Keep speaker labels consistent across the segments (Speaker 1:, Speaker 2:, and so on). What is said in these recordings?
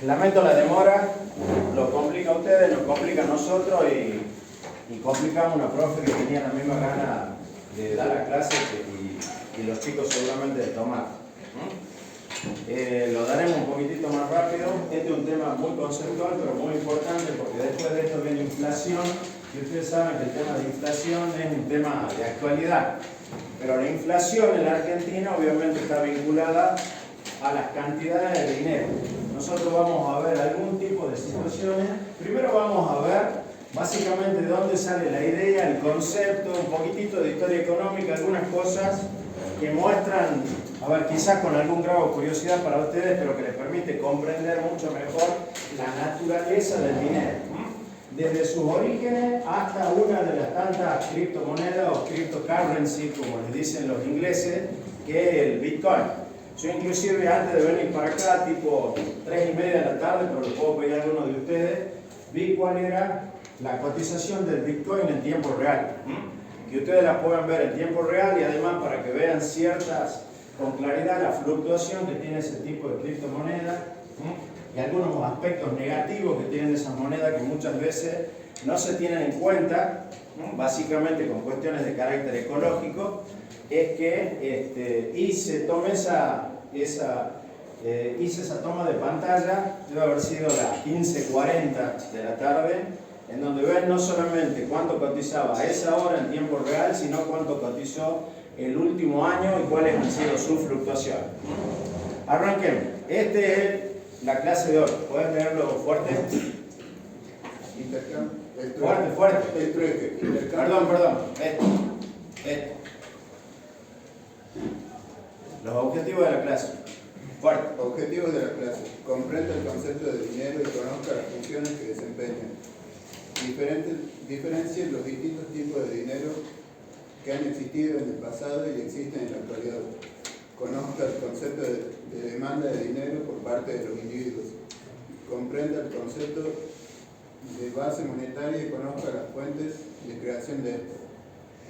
Speaker 1: Lamento la demora, lo complica a ustedes, nos complica a nosotros y complicamos a una profe que tenía la misma gana de dar la clase y los chicos seguramente de tomar. Lo daremos un poquitito más rápido. Este es un tema muy conceptual pero muy importante porque después de esto viene inflación y ustedes saben que el tema de inflación es un tema de actualidad. Pero la inflación en la Argentina obviamente está vinculada a las cantidades de dinero. Nosotros vamos a ver algún tipo de situaciones. Primero vamos a ver básicamente de dónde sale la idea, el concepto, un poquitito de historia económica, algunas cosas que muestran, a ver, quizás con algún grado de curiosidad para ustedes, pero que les permite comprender mucho mejor la naturaleza del dinero. Desde sus orígenes hasta una de las tantas criptomonedas o cryptocurrency, como les dicen los ingleses, que es el Bitcoin. Yo inclusive antes de venir para acá, tipo 3:30 de la tarde, pero lo puedo pedir a alguno de ustedes, vi cuál era la cotización del Bitcoin en tiempo real. Que ustedes la puedan ver en tiempo real y además para que vean con claridad la fluctuación que tiene ese tipo de criptomonedas y algunos aspectos negativos que tienen esas monedas que muchas veces no se tienen en cuenta, básicamente con cuestiones de carácter ecológico, es que hice esa toma de pantalla, debe haber sido las 15:40 de la tarde, en donde ven no solamente cuánto cotizaba a esa hora en tiempo real, sino cuánto cotizó el último año y cuáles han sido sus fluctuaciones. Arranquemos. Esta es la clase de hoy. ¿Pueden leerlo fuerte? Fuerte. Perdón. Esto. Los objetivos de la clase. Fuerte.
Speaker 2: Objetivos de la clase. Comprenda el concepto de dinero y conozca las funciones que desempeñan. Diferencien los distintos tipos de dinero que han existido en el pasado y existen en la actualidad. Conozca el concepto de demanda de dinero por parte de los individuos. Comprenda el concepto de base monetaria y conozca las fuentes de creación de esto.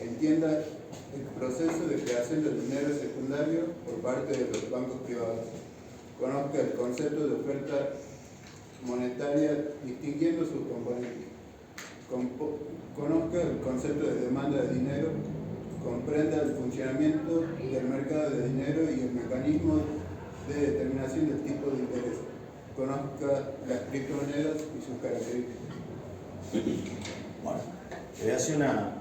Speaker 2: Entienda el proceso de creación del dinero secundario por parte de los bancos privados. Conozca el concepto de oferta monetaria distinguiendo sus componentes. Conozca el concepto de demanda de dinero. Comprenda el funcionamiento del mercado de dinero y el mecanismo de determinación del tipo de interés. Conozca las criptomonedas y sus características.
Speaker 1: Bueno, te voy a hacer una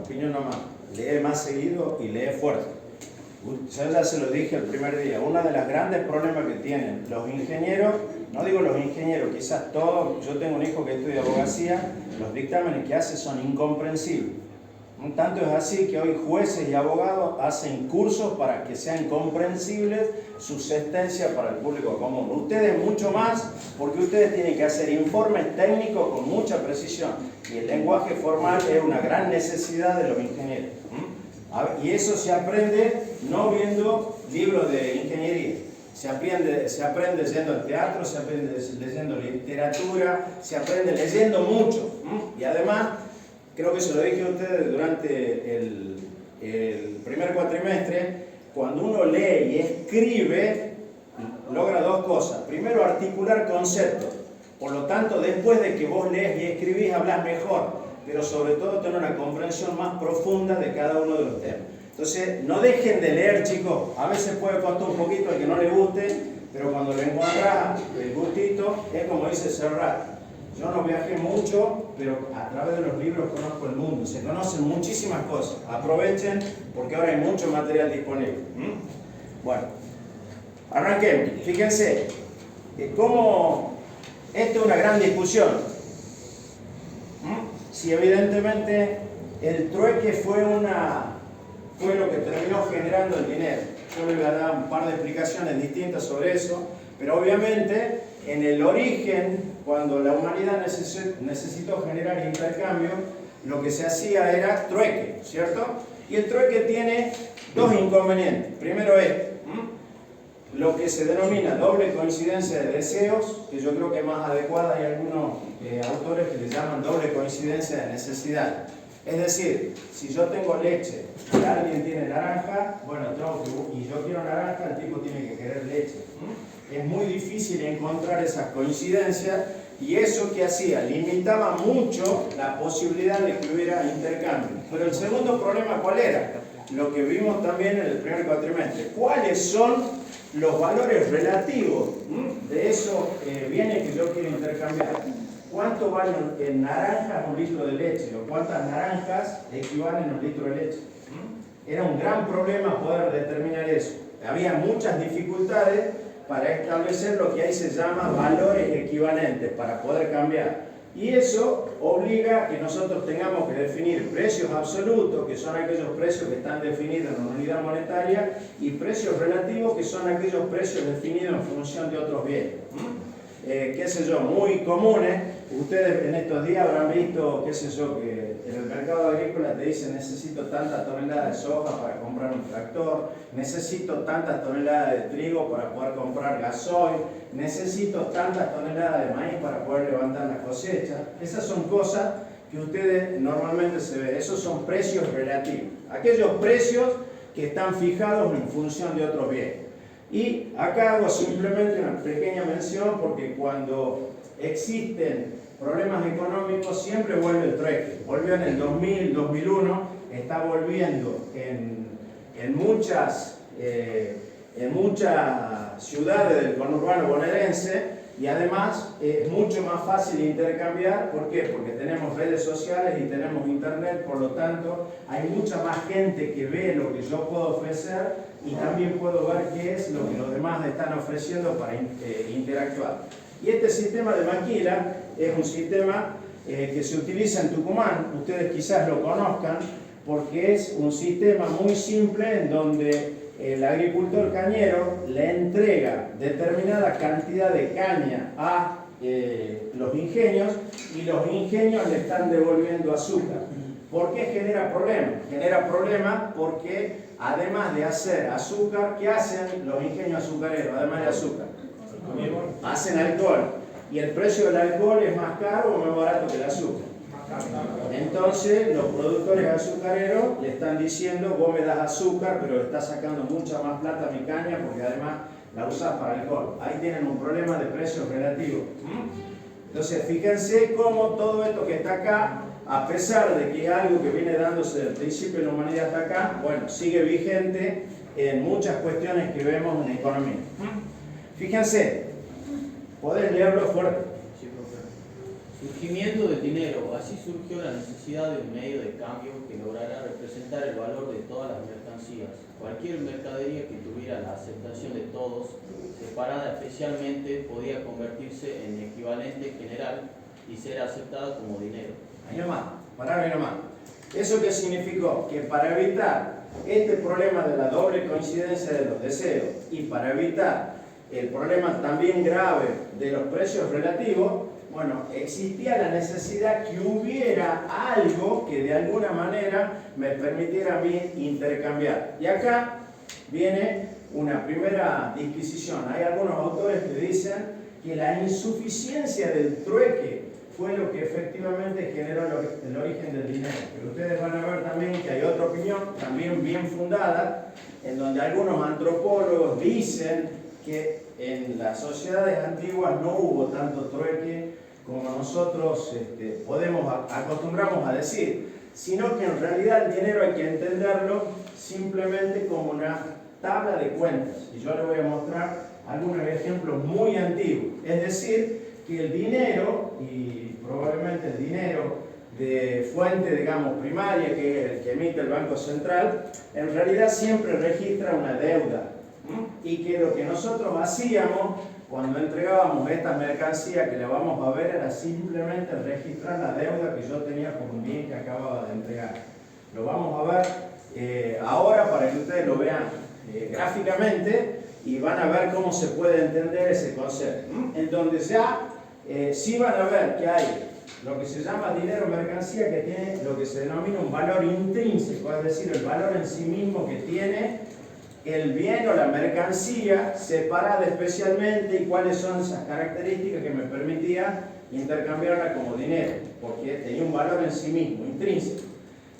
Speaker 1: opinión nomás. Lee más seguido y lee fuerte. Yo ya se lo dije el primer día. Uno de los grandes problemas que tienen los ingenieros, no digo los ingenieros, quizás todos, yo tengo un hijo que estudia abogacía, los dictámenes que hace son incomprensibles. Tanto es así que hoy jueces y abogados hacen cursos para que sean comprensibles sus sentencias para el público común. Ustedes mucho más, porque ustedes tienen que hacer informes técnicos con mucha precisión. Y el lenguaje formal es una gran necesidad de los ingenieros. Y eso se aprende no viendo libros de ingeniería. Se aprende yendo al teatro, se aprende leyendo literatura, se aprende leyendo mucho. Y además, creo que se lo dije a ustedes durante el primer cuatrimestre, cuando uno lee y escribe, logra dos cosas. Primero, articular conceptos. Por lo tanto, después de que vos lees y escribís, hablas mejor. Pero sobre todo, tener una comprensión más profunda de cada uno de los temas. Entonces, no dejen de leer, chicos. A veces puede costar un poquito al que no le guste, pero cuando le encontrás el gustito, es como dice Serrat. Yo no viajé mucho, pero a través de los libros conozco el mundo. Se conocen muchísimas cosas. Aprovechen, porque ahora hay mucho material disponible. Bueno, arranquemos. Fíjense, cómo esta es una gran discusión. Si evidentemente el trueque fue lo que terminó generando el dinero. Yo les voy a dar un par de explicaciones distintas sobre eso, pero obviamente en el origen, cuando la humanidad necesitó generar intercambio, lo que se hacía era trueque, ¿cierto? Y el trueque tiene dos inconvenientes. Primero es lo que se denomina doble coincidencia de deseos, que yo creo que es más adecuada. Hay algunos autores que le llaman doble coincidencia de necesidad. Es decir, si yo tengo leche y alguien tiene naranja, bueno, y yo quiero naranja, el tipo tiene que querer leche. es muy difícil encontrar esas coincidencias, y eso que hacía, limitaba mucho la posibilidad de que hubiera intercambio. Pero el segundo problema, ¿cuál era? Lo que vimos también en el primer cuatrimestre. ¿Cuáles son los valores relativos de esos bienes que yo quiero intercambiar? ¿Cuánto vale en naranjas un litro de leche? ¿O cuántas naranjas equivalen a un litro de leche? Era un gran problema poder determinar eso. Había muchas dificultades para establecer lo que ahí se llama valores equivalentes, para poder cambiar. Y eso obliga a que nosotros tengamos que definir precios absolutos, que son aquellos precios que están definidos en una unidad monetaria, y precios relativos, que son aquellos precios definidos en función de otros bienes. Qué sé yo, muy comunes. Ustedes en estos días habrán visto, qué sé yo, que en el mercado agrícola te dicen: necesito tantas toneladas de soja para comprar un tractor, necesito tantas toneladas de trigo para poder comprar gasoil, necesito tantas toneladas de maíz para poder levantar la cosecha. Esas son cosas que ustedes normalmente se ven. Esos son precios relativos, aquellos precios que están fijados en función de otros bienes. Y acá hago simplemente una pequeña mención, porque cuando existen problemas económicos siempre vuelve el trueque. Volvió en el 2000, 2001, está volviendo en muchas ciudades del conurbano bonaerense, y además es mucho más fácil intercambiar. ¿Por qué? Porque tenemos redes sociales y tenemos internet, por lo tanto hay mucha más gente que ve lo que yo puedo ofrecer, y también puedo ver qué es lo que los demás están ofreciendo para interactuar. Y este sistema de maquila es un sistema que se utiliza en Tucumán. Ustedes quizás lo conozcan, porque es un sistema muy simple en donde el agricultor cañero le entrega determinada cantidad de caña a los ingenios, y los ingenios le están devolviendo azúcar. ¿Por qué genera problemas? Genera problemas porque, además de hacer azúcar, ¿qué hacen los ingenios azucareros? Además de azúcar, hacen alcohol. Y el precio del alcohol es más caro o más barato que el azúcar. Entonces los productores azucareros le están diciendo: vos me das azúcar, pero estás sacando mucha más plata a mi caña, porque además la usás para alcohol. Ahí tienen un problema de precios relativos. Entonces fíjense cómo todo esto que está acá, a pesar de que es algo que viene dándose desde el principio de la humanidad hasta acá, bueno, sigue vigente en muchas cuestiones que vemos en economía. Fíjense, podés leerlo fuerte.
Speaker 3: Surgimiento del dinero. Así surgió la necesidad de un medio de cambio que lograra representar el valor de todas las mercancías. Cualquier mercadería que tuviera la aceptación de todos, separada especialmente, podía convertirse en equivalente general y ser aceptada como dinero.
Speaker 1: Ahí nomás, pará ahí nomás. ¿Eso qué significó? Que para evitar este problema de la doble coincidencia de los deseos, y para evitar el problema también grave de los precios relativos, bueno, existía la necesidad que hubiera algo que de alguna manera me permitiera a mí intercambiar. Y acá viene una primera disquisición. Hay algunos autores que dicen que la insuficiencia del trueque fue lo que efectivamente generó el origen del dinero. Pero ustedes van a ver también que hay otra opinión, también bien fundada, en donde algunos antropólogos dicen que en las sociedades antiguas no hubo tanto trueque como nosotros acostumbramos a decir, sino que en realidad el dinero hay que entenderlo simplemente como una tabla de cuentas. Y yo les voy a mostrar algunos ejemplos muy antiguos. Es decir, que el dinero, y probablemente el dinero de fuente, digamos, primaria, que es el que emite el Banco Central, en realidad siempre registra una deuda. Y que lo que nosotros hacíamos cuando entregábamos esta mercancía que le vamos a ver era simplemente registrar la deuda que yo tenía por un bien que acababa de entregar. Lo vamos a ver ahora para que ustedes lo vean gráficamente, y van a ver cómo se puede entender ese concepto. En donde ya sí van a ver que hay lo que se llama dinero mercancía, que tiene lo que se denomina un valor intrínseco, es decir, el valor en sí mismo que tiene el bien o la mercancía, separada especialmente, y cuáles son esas características que me permitían intercambiarla como dinero, porque tenía un valor en sí mismo, intrínseco.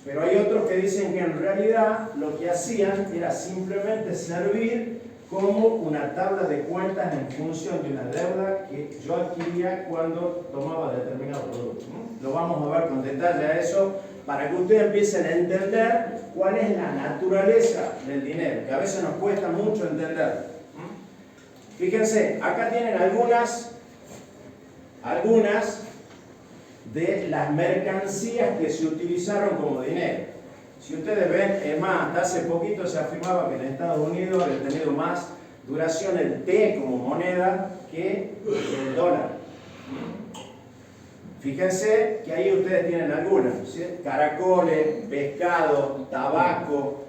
Speaker 1: Pero hay otros que dicen que en realidad lo que hacían era simplemente servir como una tabla de cuentas en función de una deuda que yo adquiría cuando tomaba determinado producto. Lo vamos a ver con detalle a eso para que ustedes empiecen a entender cuál es la naturaleza del dinero, que a veces nos cuesta mucho entender. Fíjense, acá tienen algunas de las mercancías que se utilizaron como dinero. Si ustedes ven, es más, hasta hace poquito se afirmaba que en Estados Unidos había tenido más duración el té como moneda que el dólar. Fíjense que ahí ustedes tienen algunas, ¿sí? Caracoles, pescado, tabaco,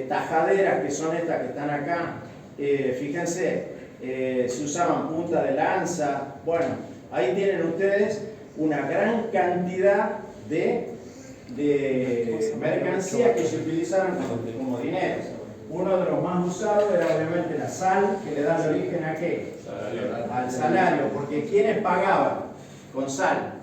Speaker 1: tajaderas, que son estas que están acá. Fíjense, se usaban punta de lanza. Bueno, ahí tienen ustedes una gran cantidad de mercancías que se utilizaron como dinero. Uno de los más usados era obviamente la sal, que le da el origen a qué? Al salario, porque ¿quiénes pagaban con sal?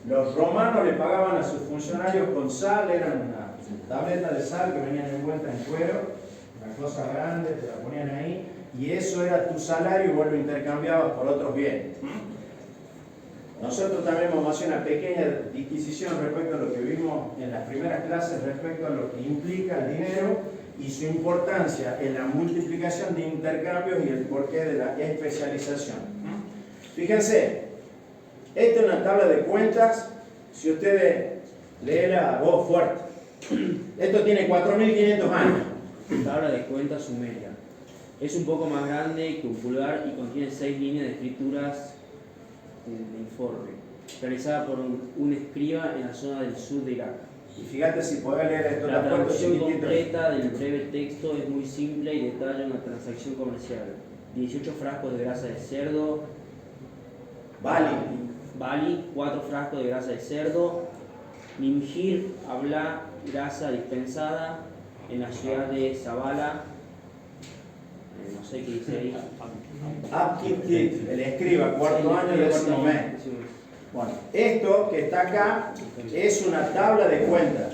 Speaker 1: Los romanos le pagaban a sus funcionarios con sal, eran una tableta de sal que venían envuelta en cuero, una cosa grande, te la ponían ahí, y eso era tu salario y vos lo intercambiabas por otros bienes. Nosotros también vamos a hacer una pequeña disquisición respecto a lo que vimos en las primeras clases, respecto a lo que implica el dinero y su importancia en la multiplicación de intercambios y el porqué de la especialización. Fíjense, esta es una tabla de cuentas, si ustedes leen a voz fuerte. Esto tiene 4.500 años.
Speaker 4: Tabla de cuentas sumeria. Es un poco más grande que un pulgar y contiene 6 líneas de escrituras de informe, realizada por un escriba en la zona del sur de Irak.
Speaker 1: Y fíjate si podés leer esto.
Speaker 4: La traducción completa del breve texto es muy simple y detalla una transacción comercial. 18 frascos de grasa de cerdo, Bali, 4 frascos de grasa de cerdo, Nimjir, habla grasa dispensada en la ciudad de Zabala, no sé qué dice ahí.
Speaker 1: Abkit, el escriba, cuarto año del décimo mes. Bueno, esto que está acá es una tabla de cuentas.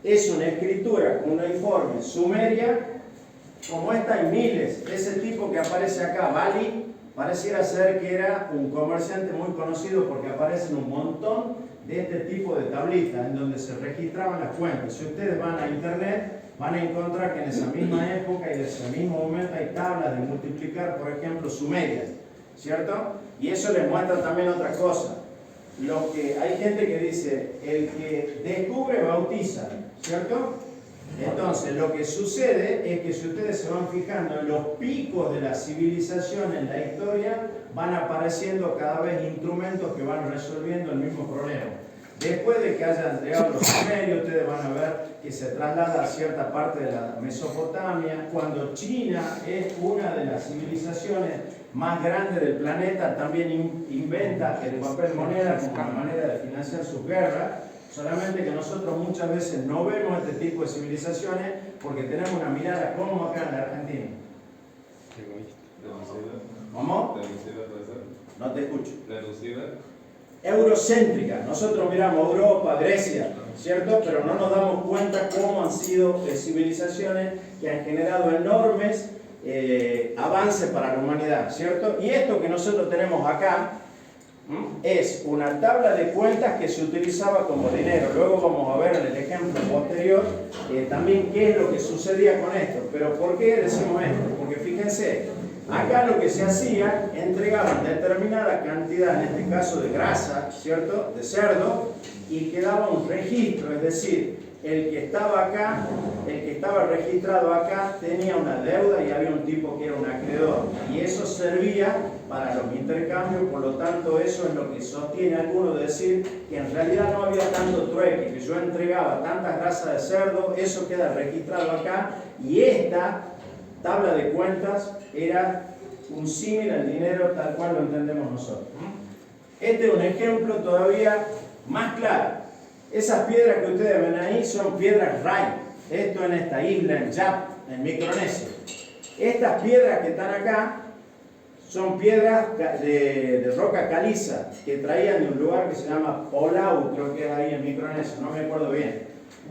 Speaker 1: Es una escritura cuneiforme sumeria, como esta hay miles. Ese tipo que aparece acá, Bali, pareciera ser que era un comerciante muy conocido porque aparecen un montón de este tipo de tablitas en donde se registraban las cuentas. Si ustedes van a internet, van a encontrar que en esa misma época y en ese mismo momento hay tablas de multiplicar, por ejemplo, sumerias, ¿cierto? Y eso les muestra también otra cosa. Lo que hay gente que dice, el que descubre bautiza, ¿cierto? Entonces, lo que sucede es que si ustedes se van fijando en los picos de la civilización en la historia, van apareciendo cada vez instrumentos que van resolviendo el mismo problema. Después de que hayan llegado los sumerios, ustedes van a ver que se traslada a cierta parte de la Mesopotamia. Cuando China es una de las civilizaciones más grandes del planeta, también inventa el papel moneda como una manera de financiar sus guerras. Solamente que nosotros muchas veces no vemos este tipo de civilizaciones porque tenemos una mirada como acá en la Argentina. ¿Cómo? No te escucho. Eurocéntrica. Nosotros miramos Europa, Grecia, ¿cierto? Pero no nos damos cuenta cómo han sido civilizaciones que han generado enormes avances para la humanidad, ¿cierto? Y esto que nosotros tenemos acá es una tabla de cuentas que se utilizaba como dinero. Luego vamos a ver en el ejemplo posterior también qué es lo que sucedía con esto. Pero ¿por qué decimos esto? Porque fíjense, acá lo que se hacía, entregaban determinada cantidad, en este caso de grasa, ¿cierto?, de cerdo, y quedaba un registro, es decir, el que estaba acá, el que estaba registrado acá, tenía una deuda y había un tipo que era un acreedor. Y eso servía para los intercambios, por lo tanto eso es lo que sostiene a alguno de decir que en realidad no había tanto trueque, que yo entregaba tanta grasa de cerdo, eso queda registrado acá, y esta tabla de cuentas era un símil al dinero tal cual lo entendemos nosotros. Este es un ejemplo todavía más claro. Esas piedras que ustedes ven ahí son piedras Rai. Esto en esta isla, en Yap, en Micronesia. Estas piedras que están acá son piedras de roca caliza que traían de un lugar que se llama Palau, creo que es ahí en Micronesia, no me acuerdo bien.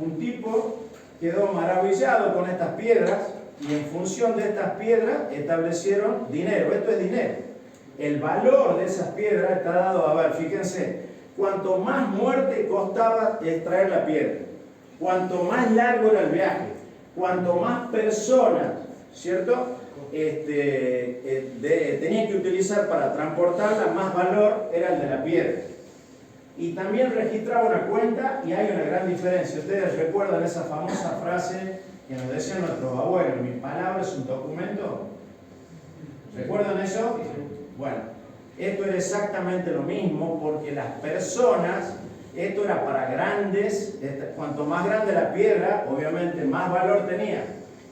Speaker 1: Un tipo quedó maravillado con estas piedras y en función de estas piedras establecieron dinero. Esto es dinero. El valor de esas piedras está dado, a ver, fíjense, cuanto más muerte costaba extraer la piedra, cuanto más largo era el viaje, cuanto más personas, ¿cierto?, tenían que utilizar para transportarla, más valor era el de la piedra. Y también registraba una cuenta, y hay una gran diferencia. Ustedes recuerdan esa famosa frase que nos decían nuestros abuelos: mi palabra es un documento. ¿Recuerdan eso? Bueno, esto era exactamente lo mismo, porque las personas, esto era para grandes, cuanto más grande la piedra, obviamente más valor tenía.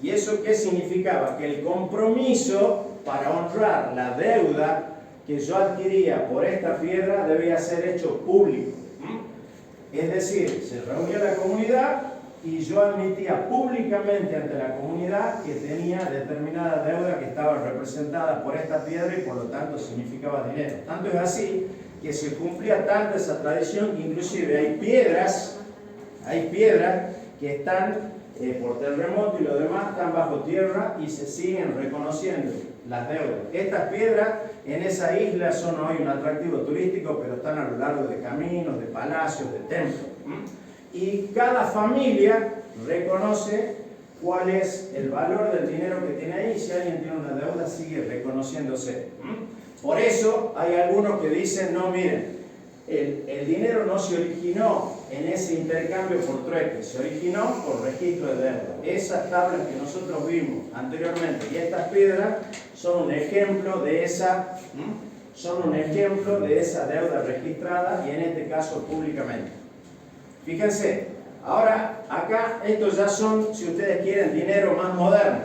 Speaker 1: ¿Y eso qué significaba? Que el compromiso para honrar la deuda que yo adquiría por esta piedra debía ser hecho público. Es decir, se reunía la comunidad y yo admitía públicamente ante la comunidad que tenía determinada deuda que estaba representada por esta piedra y por lo tanto significaba dinero. Tanto es así que se cumplía tanto esa tradición que inclusive hay piedras que están por terremoto y lo demás, están bajo tierra y se siguen reconociendo las deudas. Estas piedras en esa isla son hoy un atractivo turístico, pero están a lo largo de caminos, de palacios, de templos. Y cada familia reconoce cuál es el valor del dinero que tiene ahí. Si alguien tiene una deuda, sigue reconociéndose. Por eso hay algunos que dicen: no, miren, el dinero no se originó en ese intercambio por trueque, se originó por registro de deuda. Esas tablas que nosotros vimos anteriormente y estas piedras son un ejemplo de esa deuda registrada, y en este caso públicamente. Fíjense, ahora acá estos ya son, si ustedes quieren, dinero más moderno.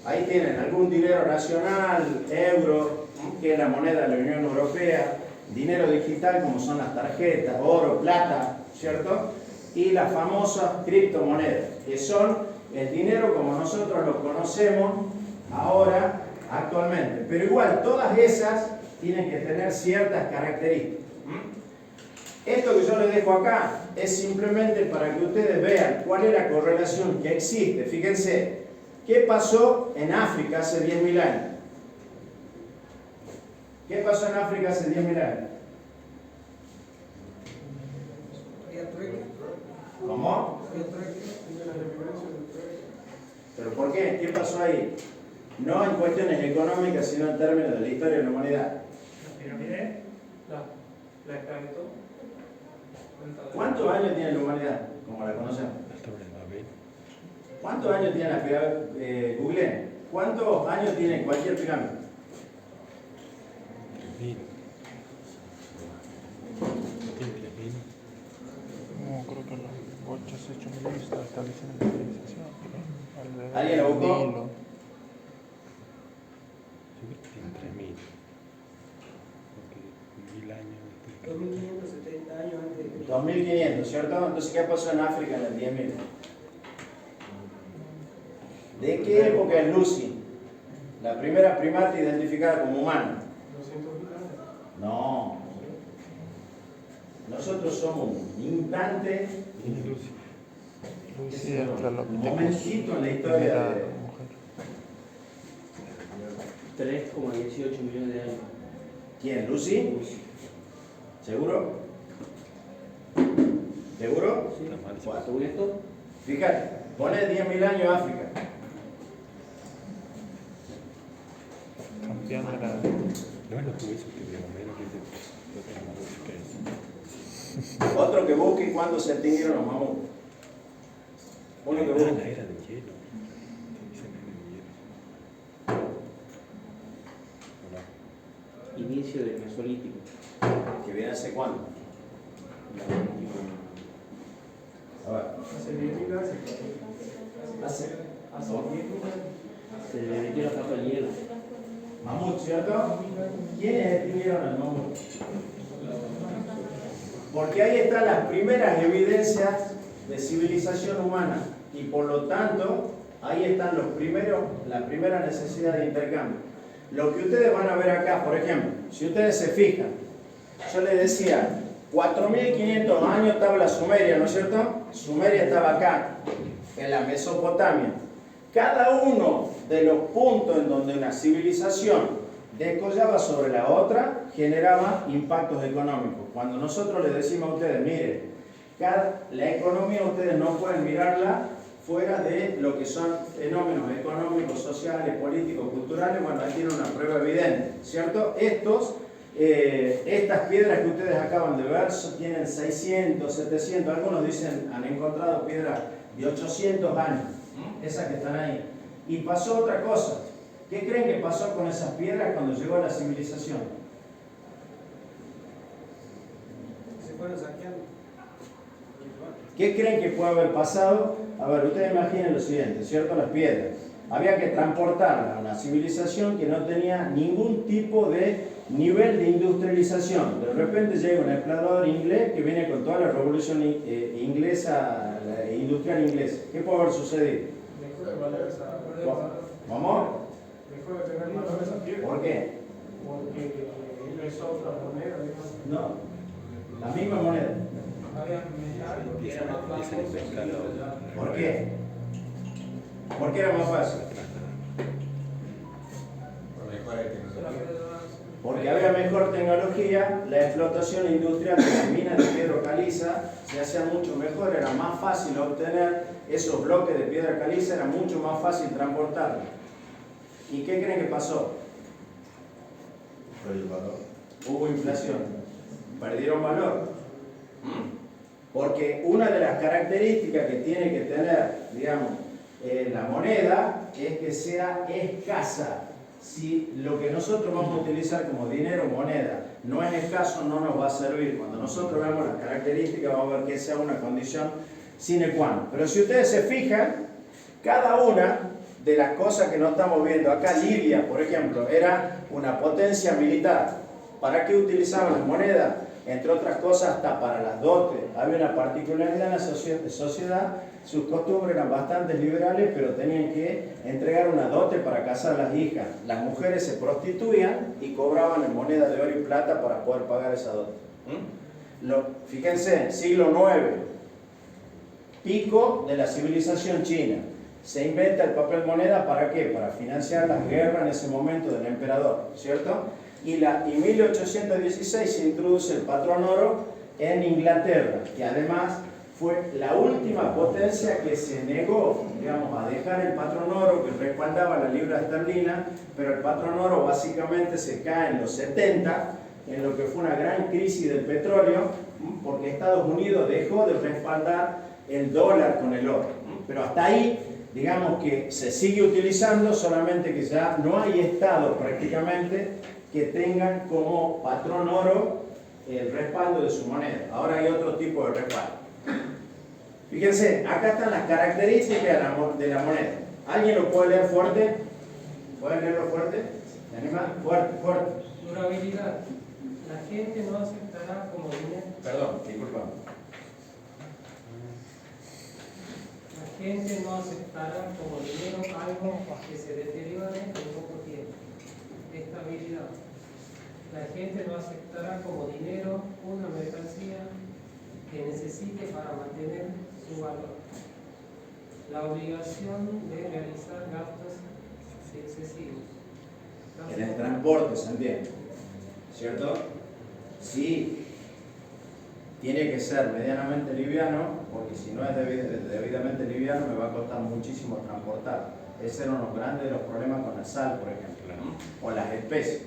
Speaker 1: Ahí tienen algún dinero nacional, euro, que es la moneda de la Unión Europea, dinero digital como son las tarjetas, oro, plata, ¿cierto? Y las famosas criptomonedas, que son el dinero como nosotros lo conocemos ahora, actualmente. Pero igual, todas esas tienen que tener ciertas características. Esto que yo les dejo acá es simplemente para que ustedes vean cuál es la correlación que existe. Fíjense, ¿qué pasó en África hace 10.000 años? ¿Qué pasó en África hace 10.000 años? ¿Cómo? ¿Pero por qué? ¿Qué pasó ahí? No en cuestiones económicas, sino en términos de la historia de la humanidad.
Speaker 5: La pirámide, la esclavitud.
Speaker 1: ¿Cuántos años tiene la humanidad, como la conocemos? ¿Cuántos años tiene la pirámide? Google. ¿Cuántos años tiene cualquier pirámide?
Speaker 5: No, creo que los 8 mil está estableciendo la civilización.
Speaker 1: ¿Alguien lo buscó?
Speaker 6: Yo creo que tiene 3.000. Porque 1.000 años.
Speaker 7: 2570 años antes de Cristo.
Speaker 1: 2500, ¿cierto? Entonces, ¿qué pasó en África en el 10.000? ¿De qué época es Lucy? La primera primata identificada como humana.
Speaker 5: 200.000 años.
Speaker 1: No. Nosotros somos un instante,
Speaker 5: Lucy entre los
Speaker 1: un momentito en la historia de...
Speaker 5: mujer.
Speaker 4: 3,18 millones de años.
Speaker 1: ¿Quién? ¿Lucy? ¿Seguro? ¿Seguro?
Speaker 4: Sí.
Speaker 1: Bueno,
Speaker 4: Según esto,
Speaker 1: fíjate, pone 10.000 años África.
Speaker 5: Campeón de la.
Speaker 6: No es lo que hizo que de Homero que dice lo que la música es.
Speaker 1: Otro que busque cuándo se extinguieron los mamuts. Uno que
Speaker 6: La
Speaker 1: busque.
Speaker 6: era del hielo. Dicen era del hielo. ¿O no?
Speaker 4: inicio del Mesolítico.
Speaker 1: ¿Que viene hace cuándo?
Speaker 4: La última.
Speaker 1: A ver.
Speaker 7: Hace 10.000 años.
Speaker 1: Hace.
Speaker 7: Hace 10.000 años.
Speaker 4: Se le metió la capa de hielo.
Speaker 1: Mamut, ¿cierto? ¿Quiénes extinguieron el mamut? Porque ahí están las primeras evidencias de civilización humana y por lo tanto ahí están la primera necesidad de intercambio. Lo que ustedes van a ver acá, por ejemplo, si ustedes se fijan, yo les decía, 4.500 años tabla sumeria, ¿no es cierto? Sumeria estaba acá, en la Mesopotamia. Cada uno de los puntos en donde una civilización descollaba sobre la otra generaba impactos económicos. Cuando nosotros les decimos a ustedes, miren, la economía ustedes no pueden mirarla fuera de lo que son fenómenos económicos, sociales, políticos, culturales, bueno, ahí tiene una prueba evidente, ¿cierto? Estas piedras que ustedes acaban de ver tienen 600, 700, algunos dicen han encontrado piedras de 800 años, esas que están ahí. Y pasó otra cosa. ¿Qué creen que pasó con esas piedras cuando llegó la civilización?
Speaker 7: Se fueron saqueando.
Speaker 1: ¿Qué creen que puede haber pasado? A ver, ustedes imaginen lo siguiente, ¿cierto? Las piedras. Había que transportarlas a una civilización que no tenía ningún tipo de nivel de industrialización. De repente llega un explorador inglés que viene con toda la revolución inglesa, la industrial inglesa. ¿Qué puede haber sucedido?
Speaker 7: Mejor el valor esa.
Speaker 1: ¿Cómo?
Speaker 7: Mejor de tener valor esa piedra.
Speaker 1: ¿Por qué?
Speaker 7: Porque él es otra moneda, digamos.
Speaker 1: No, la misma moneda.
Speaker 7: Había metal que era más fácil.
Speaker 1: ¿Por qué? ¿Por qué era más fácil? Porque había mejor tecnología, la explotación industrial de las minas de piedra caliza se hacía mucho mejor, era más fácil obtener esos bloques de piedra caliza, era mucho más fácil transportarlos. ¿Y qué creen que pasó? Hubo inflación, perdieron valor. Porque una de las características que tiene que tener, digamos, la moneda es que sea escasa. Si lo que nosotros vamos a utilizar como dinero o moneda no es escaso, no nos va a servir. Cuando nosotros vemos las características, vamos a ver que sea una condición sine qua non. Pero si ustedes se fijan, cada una de las cosas que no estamos viendo, acá Libia, por ejemplo, era una potencia militar. ¿Para qué utilizaban las monedas? Entre otras cosas, hasta para las dotes. Había una particularidad en la sociedad, sus costumbres eran bastante liberales, pero tenían que entregar una dote para casar a las hijas. Las mujeres se prostituían y cobraban en moneda de oro y plata para poder pagar esa dote. Fíjense, siglo IX, pico de la civilización china. Se inventa el papel moneda, ¿para qué? Para financiar las guerras en ese momento del emperador, ¿cierto? Y en 1816 se introduce el patrón oro en Inglaterra, que además fue la última potencia que se negó, digamos, a dejar el patrón oro que respaldaba la libra esterlina, pero el patrón oro básicamente se cae en los 70, en lo que fue una gran crisis del petróleo, porque Estados Unidos dejó de respaldar el dólar con el oro. Pero hasta ahí, digamos que se sigue utilizando, solamente que ya no hay estados prácticamente que tengan como patrón oro el respaldo de su moneda. Ahora hay otro tipo de respaldo. Fíjense, acá están las características de la moneda. ¿Alguien lo puede leer fuerte? ¿Pueden leerlo fuerte? ¿Se anima? Fuerte, fuerte.
Speaker 7: Durabilidad. La gente no aceptará como dinero.
Speaker 1: Perdón, disculpa.
Speaker 7: La gente no aceptará como dinero algo que se deteriore en poco tiempo. Estabilidad. La gente no aceptará como dinero una mercancía que necesite para mantener su valor. La obligación de realizar gastos excesivos.
Speaker 1: En el transporte, ¿se entiende? ¿Cierto? Sí, tiene que ser medianamente liviano, porque si no es debidamente liviano me va a costar muchísimo transportar. Ese era uno grande de los problemas con la sal, por ejemplo, ¿no? O las especies.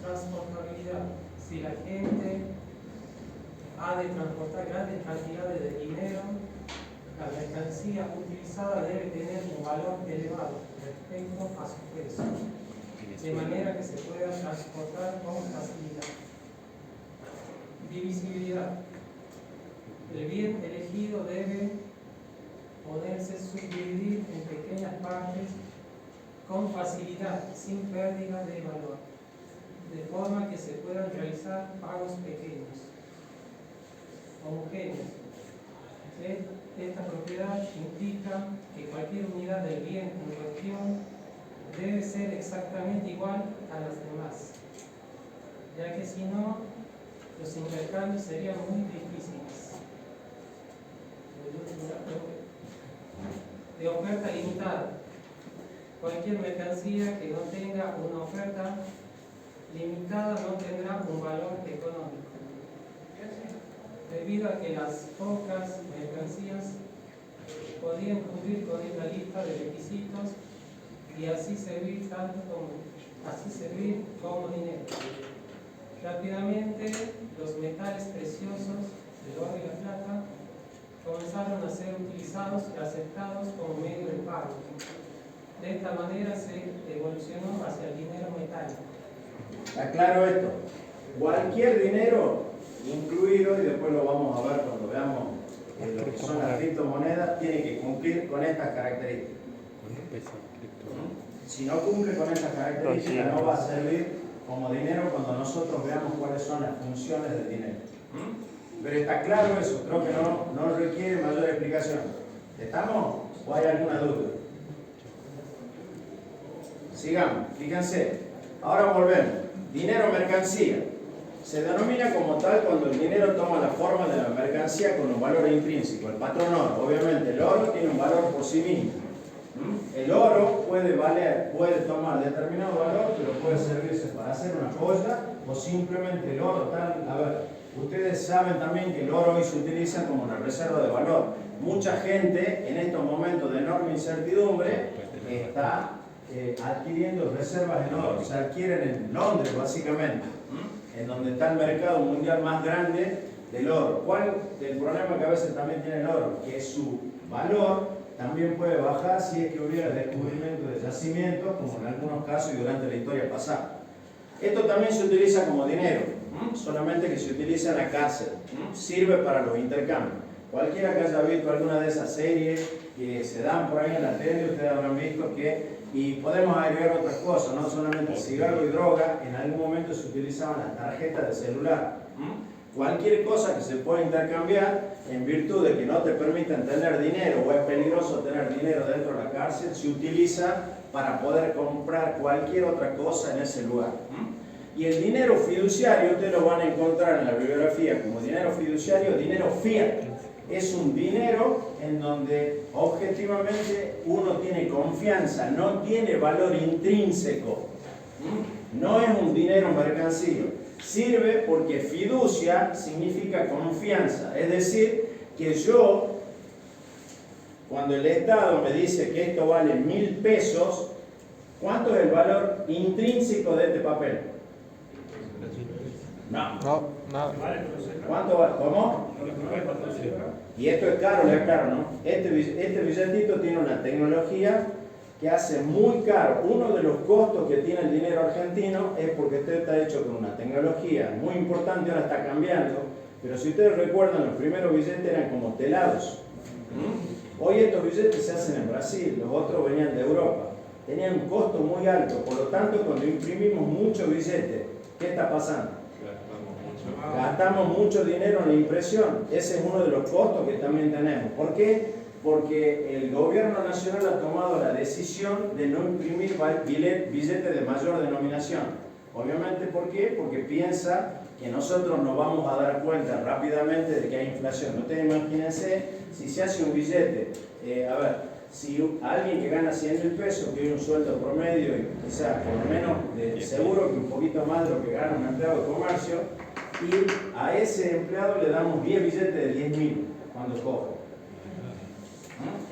Speaker 7: Transportabilidad. Si la gente ha de transportar grandes cantidades de dinero, la mercancía utilizada debe tener un valor elevado respecto a su peso, de manera que se pueda transportar con facilidad. Divisibilidad. El bien elegido debe poderse subdividir en pequeñas partes con facilidad, sin pérdida de valor, de forma que se puedan realizar pagos pequeños, homogéneos. Esta propiedad implica que cualquier unidad del bien en cuestión debe ser exactamente igual a las demás, ya que si no, los intercambios serían muy difíciles. de oferta limitada. Cualquier mercancía que no tenga una oferta limitada no tendrá un valor económico, debido a que las pocas mercancías podrían cumplir con esta lista de requisitos y así servir como dinero. Rápidamente, los metales preciosos, el oro y la plata, comenzaron a ser utilizados y aceptados como medio de pago. De esta manera se evolucionó hacia el dinero metálico.
Speaker 1: ¿Está claro esto? Cualquier dinero incluido, y después lo vamos a ver cuando veamos lo que son las criptomonedas, tiene que cumplir con estas características.
Speaker 6: ¿Cuánto pesa la criptomoneda?
Speaker 1: Si no cumple con estas características, no va a servir como dinero cuando nosotros veamos cuáles son las funciones del dinero. Pero está claro eso, creo que no requiere mayor explicación. ¿Estamos? ¿O hay alguna duda? Sigamos, fíjense. Ahora volvemos. Dinero mercancía. Se denomina como tal cuando el dinero toma la forma de la mercancía con un valor intrínseco. El patrón oro, obviamente el oro tiene un valor por sí mismo. El oro puede tomar determinado valor, pero puede servirse para hacer una joya o simplemente el oro tal. A ver, ustedes saben también que el oro hoy se utiliza como una reserva de valor. Mucha gente en estos momentos de enorme incertidumbre está adquiriendo reservas en oro. Se adquieren en Londres básicamente, en donde está el mercado mundial más grande del oro. ¿Cuál es el problema que a veces también tiene el oro? Que su valor también puede bajar si es que hubiera descubrimiento de yacimientos, como en algunos casos y durante la historia pasada. Esto también se utiliza como dinero, solamente que se utiliza en la cárcel, sirve para los intercambios. Cualquiera que haya visto alguna de esas series que se dan por ahí en la tele, ustedes habrán visto que, y podemos agregar otras cosas, no solamente cigarro y droga, en algún momento se utilizaban las tarjetas de celular. Cualquier cosa que se pueda intercambiar, en virtud de que no te permitan tener dinero o es peligroso tener dinero dentro de la cárcel, se utiliza para poder comprar cualquier otra cosa en ese lugar. Y el dinero fiduciario, ustedes lo van a encontrar en la bibliografía como dinero fiduciario, dinero fiat. Es un dinero en donde objetivamente uno tiene confianza, no tiene valor intrínseco. No es un dinero mercancía. Sirve porque fiducia significa confianza. Es decir, que yo, cuando el Estado me dice que esto vale 1.000 pesos, ¿cuánto es el valor intrínseco de este papel? No.
Speaker 5: No, nada.
Speaker 1: ¿Cuánto vale? ¿Cómo? Y esto es caro, le aclaro, ¿no? Este billetito tiene una tecnología que hace muy caro. Uno de los costos que tiene el dinero argentino es porque este está hecho con una tecnología muy importante, ahora está cambiando, pero si ustedes recuerdan, los primeros billetes eran como telados. Hoy estos billetes se hacen en Brasil, los otros venían de Europa. Tenían un costo muy alto, por lo tanto, cuando imprimimos muchos billetes, ¿qué está pasando? Gastamos mucho dinero en la impresión. Ese es uno de los costos que también tenemos. ¿Por qué? Porque el gobierno nacional ha tomado la decisión de no imprimir billetes de mayor denominación. Obviamente, ¿por qué? Porque piensa que nosotros nos vamos a dar cuenta rápidamente de que hay inflación. Ustedes imagínense, si se hace un billete, si alguien que gana 100.000 pesos, que tiene un sueldo promedio y quizás por lo menos seguro que un poquito más de lo que gana un empleado de comercio, y a ese empleado le damos 10 billetes de 10.000 cuando coge.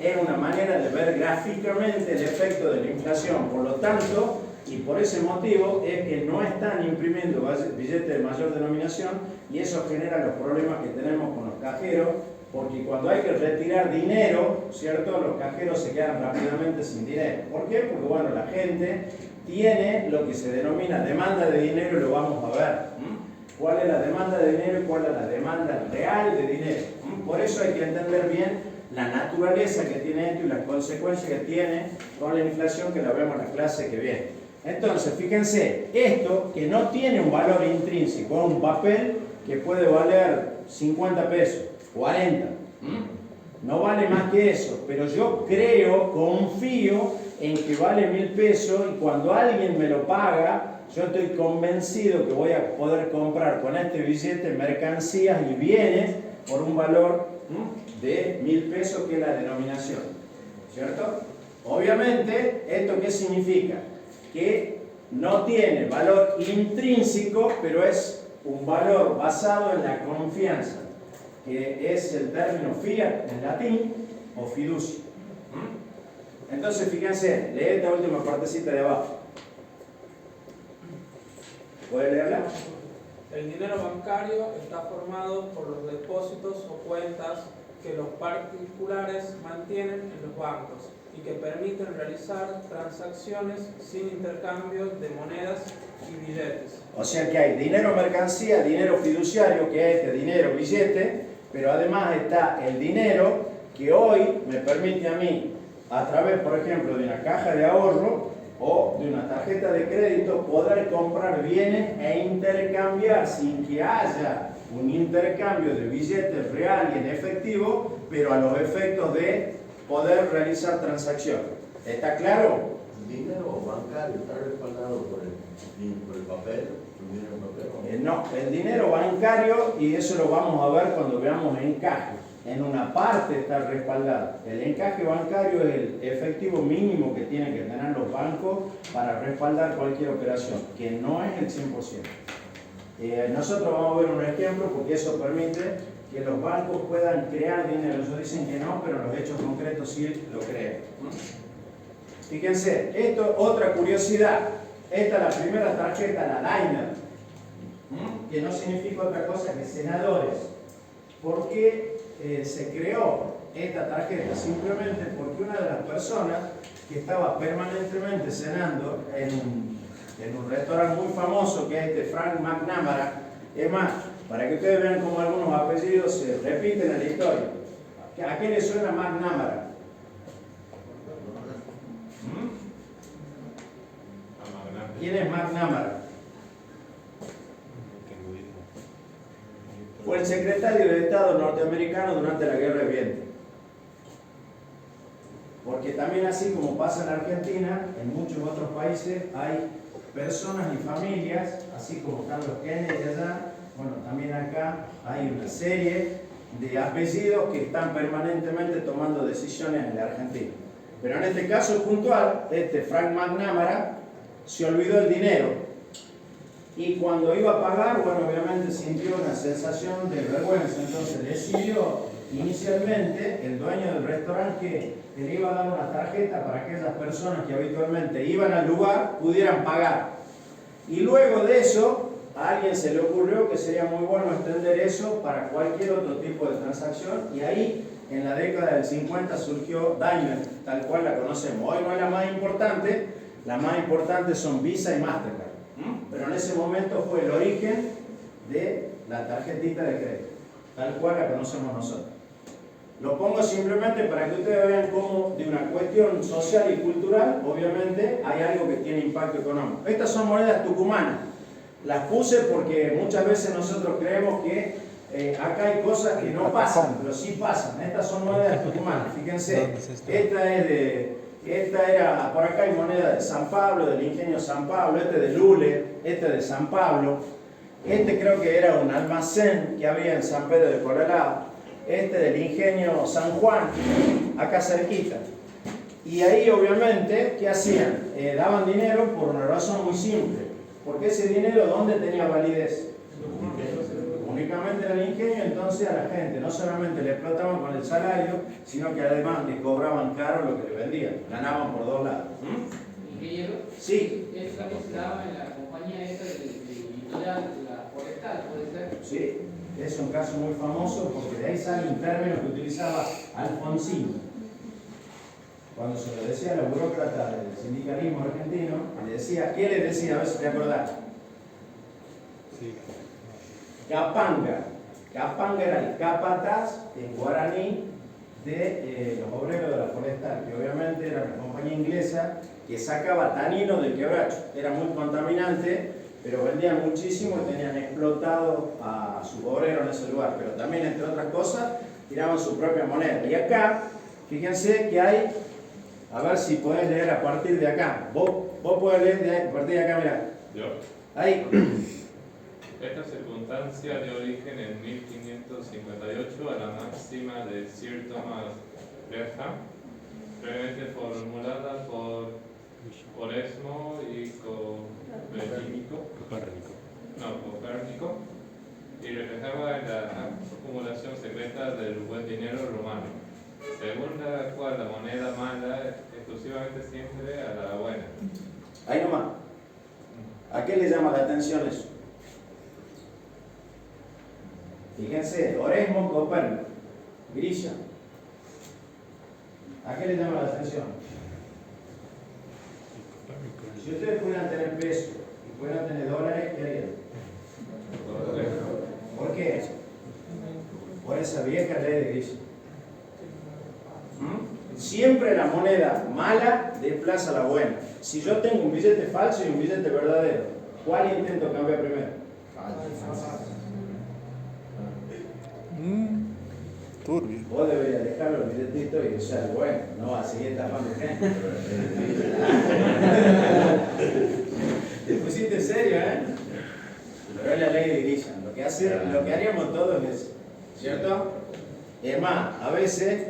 Speaker 1: Es una manera de ver gráficamente el efecto de la inflación. Por lo tanto, y por ese motivo, es que no están imprimiendo billetes de mayor denominación y eso genera los problemas que tenemos con los cajeros, porque cuando hay que retirar dinero, ¿cierto? Los cajeros se quedan rápidamente sin dinero. ¿Por qué? Porque, bueno, la gente tiene lo que se denomina demanda de dinero y lo vamos a ver. ¿Cuál es la demanda de dinero y cuál es la demanda real de dinero? Por eso hay que entender bien la naturaleza que tiene esto y las consecuencias que tiene con la inflación, que la vemos en la clase que viene. Entonces, fíjense, esto que no tiene un valor intrínseco, un papel que puede valer 50 pesos, 40, no vale más que eso, pero yo creo, confío en que vale 1.000 pesos y cuando alguien me lo paga, yo estoy convencido que voy a poder comprar con este billete mercancías y bienes por un valor de 1.000 pesos, que es la denominación, ¿cierto? Obviamente, ¿esto qué significa? Que no tiene valor intrínseco, pero es un valor basado en la confianza, que es el término fiat en latín o fiducia. Entonces, fíjense, lee esta última partecita de abajo. ¿Puede leerla?
Speaker 8: El dinero bancario está formado por los depósitos o cuentas que los particulares mantienen en los bancos y que permiten realizar transacciones sin intercambio de monedas y billetes.
Speaker 1: O sea que hay dinero mercancía, dinero fiduciario, que es este dinero billete, pero además está el dinero que hoy me permite a mí, a través, por ejemplo, de una caja de ahorro o de una tarjeta de crédito, poder comprar bienes e intercambiar sin que haya un intercambio de billetes real y en efectivo, pero a los efectos de poder realizar transacciones. ¿Está claro?
Speaker 9: ¿El dinero bancario está respaldado por el papel? ¿El dinero en papel?
Speaker 1: No, el dinero bancario, y eso lo vamos a ver cuando veamos encaje. En una parte está respaldado. El encaje bancario es el efectivo mínimo que tienen que tener los bancos para respaldar cualquier operación, que no es el 100%. Nosotros vamos a ver un ejemplo porque eso permite que los bancos puedan crear dinero. Ellos dicen que no, pero los hechos concretos sí lo crean. Fíjense, esto otra curiosidad. Esta es la primera tarjeta, la Daimler, que no significa otra cosa que senadores. ¿Por qué se creó esta tarjeta? Simplemente porque una de las personas que estaba permanentemente cenando en un restaurante muy famoso, que es este Frank McNamara, es más, para que ustedes vean cómo algunos apellidos se repiten en la historia. ¿A qué le suena McNamara? ¿Quién es McNamara? Fue el secretario de Estado norteamericano durante la Guerra de Vietnam. Porque también, así como pasa en Argentina, en muchos otros países hay personas y familias, así como Carlos Kennedy allá, bueno, también acá hay una serie de apellidos que están permanentemente tomando decisiones en la Argentina. Pero en este caso puntual, Frank McNamara se olvidó el dinero. Y cuando iba a pagar, bueno, obviamente sintió una sensación de vergüenza. Entonces decidió inicialmente, el dueño del restaurante, que le iba a dar una tarjeta para que aquellas personas que habitualmente iban al lugar pudieran pagar. Y luego de eso, a alguien se le ocurrió que sería muy bueno extender eso para cualquier otro tipo de transacción. Y ahí, en la década del 50, surgió Daimler, tal cual la conocemos. Hoy no es la más importante, las más importantes son Visa y Mastercard. Pero en ese momento fue el origen de la tarjetita de crédito, tal cual la conocemos nosotros. Lo pongo simplemente para que ustedes vean cómo de una cuestión social y cultural, obviamente, hay algo que tiene impacto económico. Estas son monedas tucumanas. Las puse porque muchas veces nosotros creemos que acá hay cosas que no pasan, pero sí pasan. Estas son monedas tucumanas. Fíjense, esta era, por acá hay moneda de San Pablo, del ingenio San Pablo, de Lule, de San Pablo, creo que era un almacén que había en San Pedro de Corralado, del ingenio San Juan, acá cerquita. Y ahí obviamente, ¿qué hacían? Daban dinero por una razón muy simple, porque ese dinero, ¿dónde tenía validez? Únicamente en el ingenio. Entonces a la gente no solamente le explotaban con el salario, sino que además le cobraban caro lo que le vendían, ganaban por dos lados.
Speaker 10: Ingeniero,
Speaker 1: sí.
Speaker 10: Es lo que se daba en la compañía esta de editorial, la forestal, ¿puede ser?
Speaker 1: Sí, es un caso muy famoso porque de ahí sale un término que utilizaba Alfonsín. Cuando se lo decía a la burócrata del sindicalismo argentino, le decía, ¿qué le decía? A ver si te acordás.
Speaker 6: Sí.
Speaker 1: Capanga. Capanga era el capataz en guaraní de los obreros de la forestal, que obviamente era una compañía inglesa que sacaba tanino del quebracho. Era muy contaminante, pero vendían muchísimo y tenían explotado a sus obreros en ese lugar. Pero también, entre otras cosas, tiraban su propia moneda. Y acá, fíjense que hay, a ver si podés leer a partir de acá. Vos podés leer a partir de acá, mirá.
Speaker 6: ¿Yo?
Speaker 1: Ahí.
Speaker 11: Esta circunstancia dio origen en 1558 a la máxima de Sir Thomas Gresham, previamente formulada por Oresmo y Copérnico, y reflejaba en la acumulación secreta del buen dinero romano, según la cual la moneda manda exclusivamente siempre a la buena.
Speaker 1: Ahí nomás. ¿A qué le llama la atención eso? Fíjense, Oresmo, Copérnico, Grisham. ¿A qué le llama la atención? Si ustedes pudieran tener pesos y pudieran tener dólares, ¿qué harían? ¿Por qué? Por esa vieja ley de Grisham. Siempre la moneda mala desplaza la buena. Si yo tengo un billete falso y un billete verdadero, ¿cuál intento cambiar primero?
Speaker 5: Turbio.
Speaker 1: Vos deberías dejar los billetitos y usar bueno, no va a seguir tapando gente. Te pusiste en serio, ¿eh? Pero es la ley de Grisham. Lo que haríamos todos es, ¿cierto? Es más, a veces,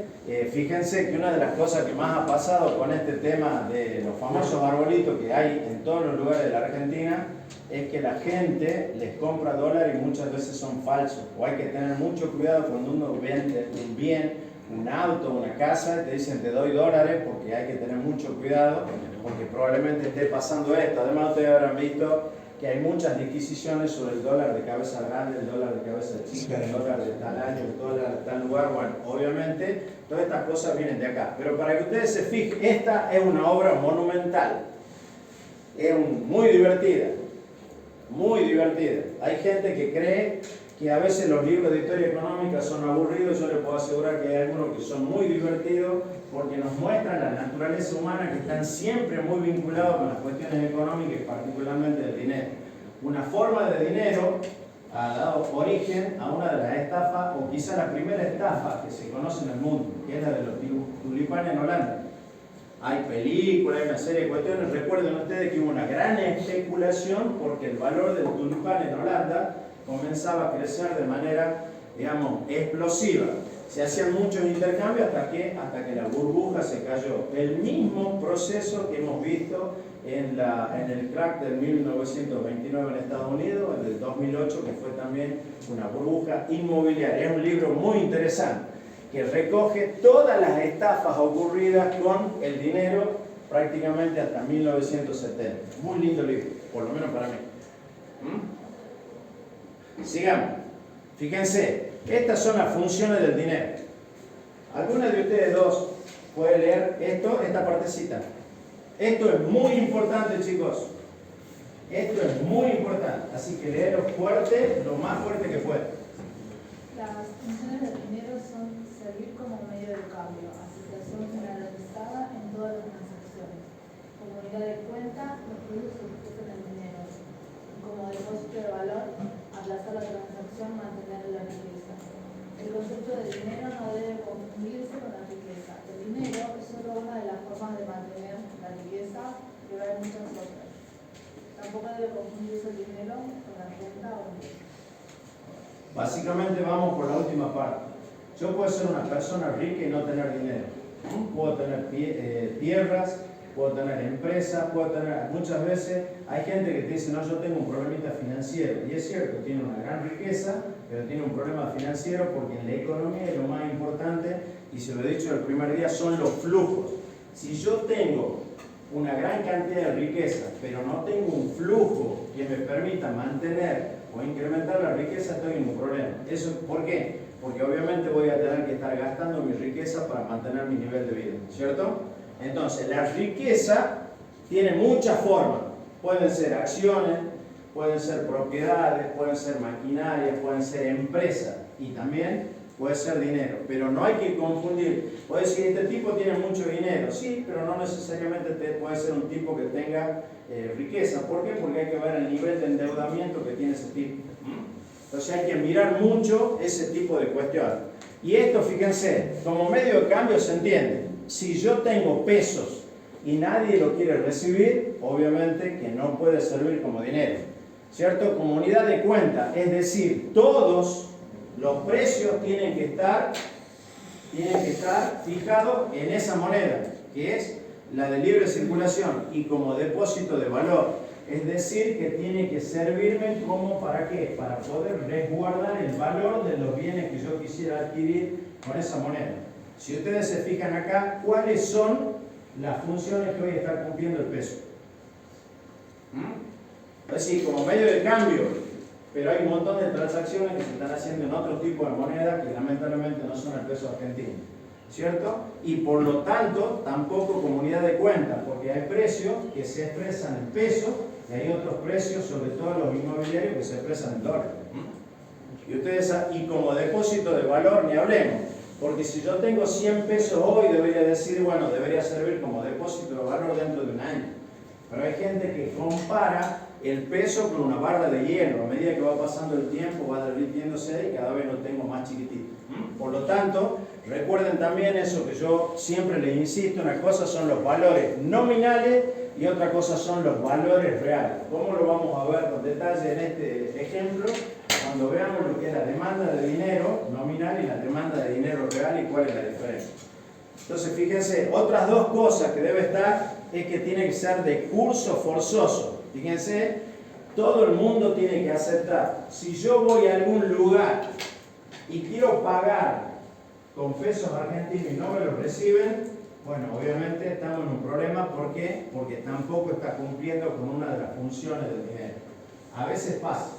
Speaker 1: fíjense que una de las cosas que más ha pasado con este tema de los famosos arbolitos que hay en todos los lugares de la Argentina es que la gente les compra dólares y muchas veces son falsos. O hay que tener mucho cuidado cuando uno vende un bien, un auto, una casa, y te dicen te doy dólares, porque hay que tener mucho cuidado, porque probablemente esté pasando esto. Además, ustedes habrán visto que hay muchas disquisiciones sobre el dólar de cabeza grande, el dólar de cabeza chica, el dólar de tal año, el dólar de tal lugar. Bueno, obviamente todas estas cosas vienen de acá. Pero para que ustedes se fijen, esta es una obra monumental. Es muy divertida. Muy divertida. Hay gente que cree que a veces los libros de historia económica son aburridos. Yo les puedo asegurar que hay algunos que son muy divertidos porque nos muestran la naturaleza humana, que están siempre muy vinculados con las cuestiones económicas y particularmente el dinero. Una forma de dinero ha dado origen a una de las estafas, o quizá la primera estafa que se conoce en el mundo, que es la de los tulipanes en Holanda. Hay películas, hay una serie de cuestiones. Recuerden ustedes que hubo una gran especulación porque el valor del tulipán en Holanda comenzaba a crecer de manera, digamos, explosiva. Se hacían muchos intercambios hasta que la burbuja se cayó. El mismo proceso que hemos visto en el crack del 1929 en Estados Unidos, el del 2008, que fue también una burbuja inmobiliaria. Es un libro muy interesante que recoge todas las estafas ocurridas con el dinero prácticamente hasta 1970. Muy lindo libro, por lo menos para mí. Sigamos. Fíjense, estas son las funciones del dinero. ¿Alguna de ustedes dos puede leer esta partecita? Esto es muy importante, chicos. Esto es muy importante. Así que léelo fuerte, lo más fuerte que pueda.
Speaker 12: Las funciones del dinero son servir como medio de cambio, asignación generalizada en todas las transacciones, como unidad de cuenta, los productos que expresan el dinero, y como depósito de valor, aplazar la transacción, mantener la riqueza. El concepto de dinero no debe confundirse con la riqueza. El dinero es solo una de las formas de mantener la riqueza, pero hay muchas otras. Tampoco debe confundirse el dinero con la renta o el dinero.
Speaker 1: Básicamente vamos por la última parte. Yo puedo ser una persona rica y no tener dinero. Puedo tener tierras, puedo tener empresas, puedo tener... Muchas veces hay gente que te dice, no, yo tengo un problemita financiero. Y es cierto, tiene una gran riqueza, pero tiene un problema financiero porque en la economía es lo más importante, y se lo he dicho el primer día, son los flujos. Si yo tengo una gran cantidad de riqueza, pero no tengo un flujo que me permita mantener o incrementar la riqueza, estoy en un problema. ¿Eso por qué? Porque obviamente voy a tener que estar gastando mi riqueza para mantener mi nivel de vida, ¿cierto? Entonces, la riqueza tiene muchas formas. Pueden ser acciones, pueden ser propiedades, pueden ser maquinarias, pueden ser empresas, y también puede ser dinero. Pero no hay que confundir. Puede decir, este tipo tiene mucho dinero. Sí, pero no necesariamente puede ser un tipo que tenga riqueza. ¿Por qué? Porque hay que ver el nivel de endeudamiento que tiene ese tipo. Entonces hay que mirar mucho ese tipo de cuestiones. Y esto, fíjense, como medio de cambio se entiende. Si yo tengo pesos y nadie lo quiere recibir, obviamente que no puede servir como dinero. ¿cierto? Como unidad de cuenta, es decir, todos los precios tienen que estar fijados en esa moneda, que es la de libre circulación, y como depósito de valor. Es decir, que tiene que servirme como para qué, para poder resguardar el valor de los bienes que yo quisiera adquirir con esa moneda. Si ustedes se fijan acá, ¿cuáles son las funciones que hoy está cumpliendo el peso? Es decir, como medio de cambio, pero hay un montón de transacciones que se están haciendo en otro tipo de moneda que lamentablemente no son el peso argentino, ¿cierto? Y por lo tanto, tampoco como unidad de cuenta, porque hay precios que se expresan en pesos y hay otros precios, sobre todo los inmobiliarios, que se expresan en dólares. Y como depósito de valor, ni hablemos. Porque si yo tengo 100 pesos hoy, debería decir, bueno, debería servir como depósito de valor dentro de un año. Pero hay gente que compara el peso con una barra de hielo. A medida que va pasando el tiempo, va derritiéndose y cada vez lo tengo más chiquitito. Por lo tanto, recuerden también eso que yo siempre les insisto, una cosa son los valores nominales y otra cosa son los valores reales. ¿Cómo lo vamos a ver con detalle en este ejemplo? Cuando veamos lo que es la demanda de dinero nominal y la demanda de dinero real y cuál es la diferencia. Entonces, fíjense, otras dos cosas que debe estar es que tiene que ser de curso forzoso. Fíjense, todo el mundo tiene que aceptar. Si yo voy a algún lugar y quiero pagar con pesos argentinos y no me los reciben, bueno, obviamente estamos en un problema. ¿Por qué? Porque tampoco está cumpliendo con una de las funciones del dinero. A veces pasa.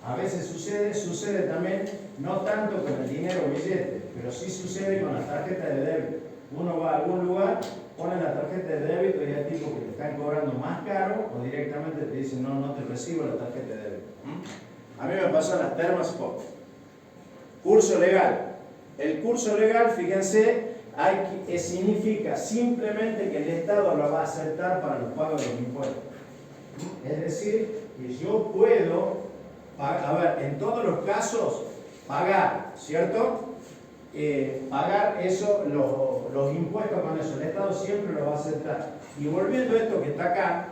Speaker 1: A veces sucede también, no tanto con el dinero o billete, pero sí sucede con la tarjeta de débito. Uno va a algún lugar, pone la tarjeta de débito y hay tipos que te están cobrando más caro o directamente te dicen, no te recibo la tarjeta de débito. A mí me pasó en las termas poco. Curso legal. El curso legal, fíjense, significa simplemente que el Estado lo va a aceptar para los pagos de los impuestos. Es decir, que yo puedo, en todos los casos, pagar, ¿cierto? Pagar eso, los impuestos con eso. El Estado siempre lo va a aceptar. Y volviendo a esto que está acá,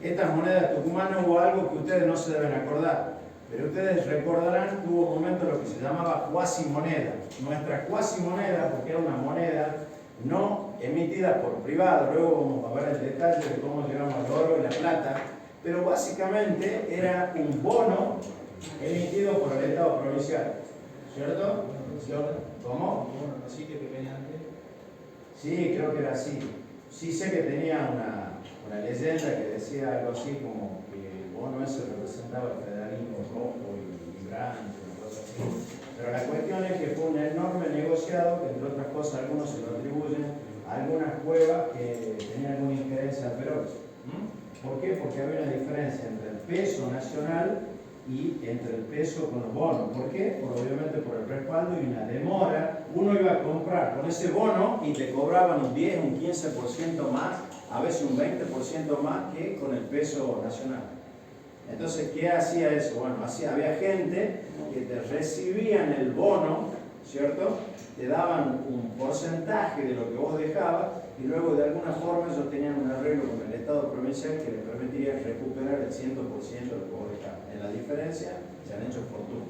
Speaker 1: estas monedas tucumanas, hubo algo que ustedes no se deben acordar. Pero ustedes recordarán que hubo un momento en lo que se llamaba cuasimoneda. Nuestra cuasimoneda, porque era una moneda no emitida por privado, luego vamos a ver el detalle de cómo llegamos al oro y la plata, pero básicamente era un bono emitido por el Estado provincial, ¿cierto? ¿Cómo?
Speaker 3: ¿Así que venía antes?
Speaker 1: Sí, creo que era así. Sí sé que tenía una leyenda que decía algo así como que el bono ese representaba el federalismo rojo y vibrante, una cosa así. Pero la cuestión es que fue un enorme negociado que, entre otras cosas, algunos se lo atribuyen a algunas cuevas que tenían alguna injerencia al Perón. ¿Por qué? Porque había una diferencia entre el peso nacional y entre el peso con los bonos. ¿Por qué? Obviamente por el respaldo y una demora. Uno iba a comprar con ese bono y te cobraban un 10, un 15% más, a veces un 20% más que con el peso nacional. Entonces, ¿qué hacía eso? Bueno, había gente que te recibían el bono, ¿cierto? Te daban un porcentaje de lo que vos dejabas y luego de alguna forma ellos tenían un arreglo con el Estado provincial que les permitiría recuperar el 100% de lo que vos dejabas. En la diferencia se han hecho fortuna.